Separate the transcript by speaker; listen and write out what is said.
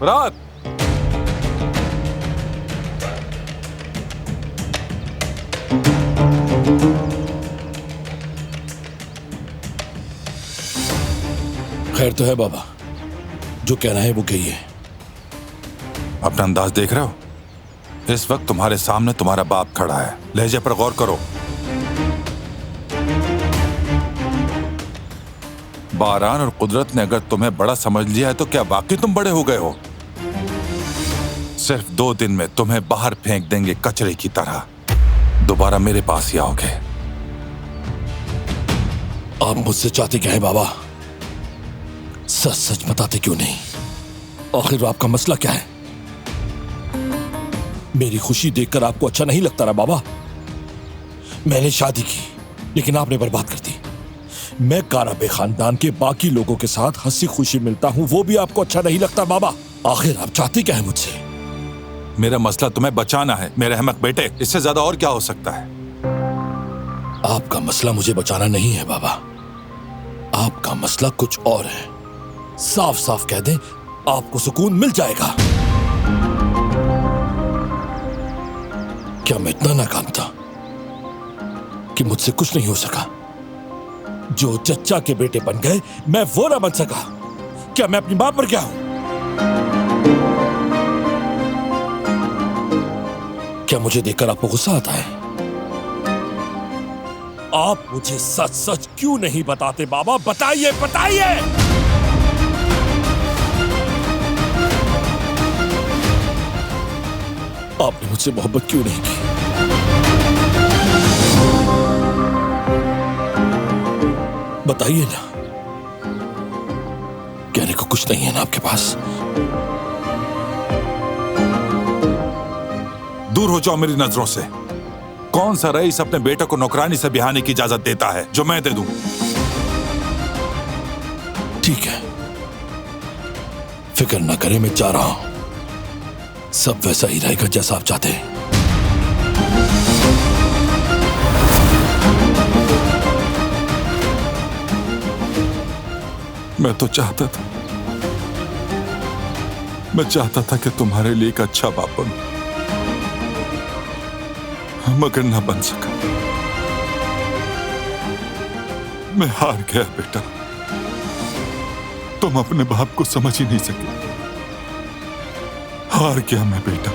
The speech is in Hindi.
Speaker 1: रात।
Speaker 2: खैर तो है बाबा, जो कहना है वो कहिए।
Speaker 1: अपना अंदाज देख रहे हो? इस वक्त तुम्हारे सामने तुम्हारा बाप खड़ा है। लहजे पर गौर करो। बारान और कुदरत ने अगर तुम्हें बड़ा समझ लिया है तो क्या वाकई तुम बड़े हो गए हो? सिर्फ 2 दिन में तुम्हें बाहर फेंक देंगे कचरे की तरह। दोबारा मेरे पास ही आओगे।
Speaker 2: आप मुझसे चाहते क्या है बाबा? सच सच बताते क्यों नहीं? आखिर आपका मसला क्या है? मेरी खुशी देखकर आपको अच्छा नहीं लगता ना बाबा? मैंने शादी की लेकिन आपने बर्बाद कर दी। मैं काराबे खानदान के बाकी लोगों के साथ हंसी खुशी मिलता हूं, वो भी आपको अच्छा नहीं लगता बाबा? आखिर आप चाहते क्या है मुझसे?
Speaker 1: मेरा मसला तुम्हें बचाना है मेरे अहमक बेटे। इससे ज्यादा और क्या हो सकता है?
Speaker 2: आपका मसला मुझे बचाना नहीं है बाबा, आपका मसला कुछ और है। साफ साफ कह दें, आपको सुकून मिल जाएगा। क्या मैं इतना नाकाम था कि मुझसे कुछ नहीं हो सका? जो चच्चा के बेटे बन गए मैं वो ना बन सका? क्या मैं अपनी बात पर क्या हूं? क्या मुझे देखकर आपको गुस्सा आता है? आप मुझे सच सच क्यों नहीं बताते बाबा? बताइए बताइए। आपने मुझसे मोहब्बत क्यों नहीं की? बताइए ना। कहने को कुछ नहीं है ना आपके पास?
Speaker 1: दूर हो जाओ मेरी नजरों से। कौन सा रईस अपने बेटे को नौकरानी से ब्याहने की इजाजत देता है जो मैं दे दूं?
Speaker 2: ठीक है, फिक्र न करें, मैं जा रहा हूं। सब वैसा ही रहेगा जैसा आप चाहते हैं।
Speaker 1: मैं तो चाहता था, मैं चाहता था कि तुम्हारे लिए एक अच्छा बाप बनूं, मगर ना बन सका। मैं हार गया बेटा। तुम अपने बाप को समझ ही नहीं सके। हार गया मैं बेटा।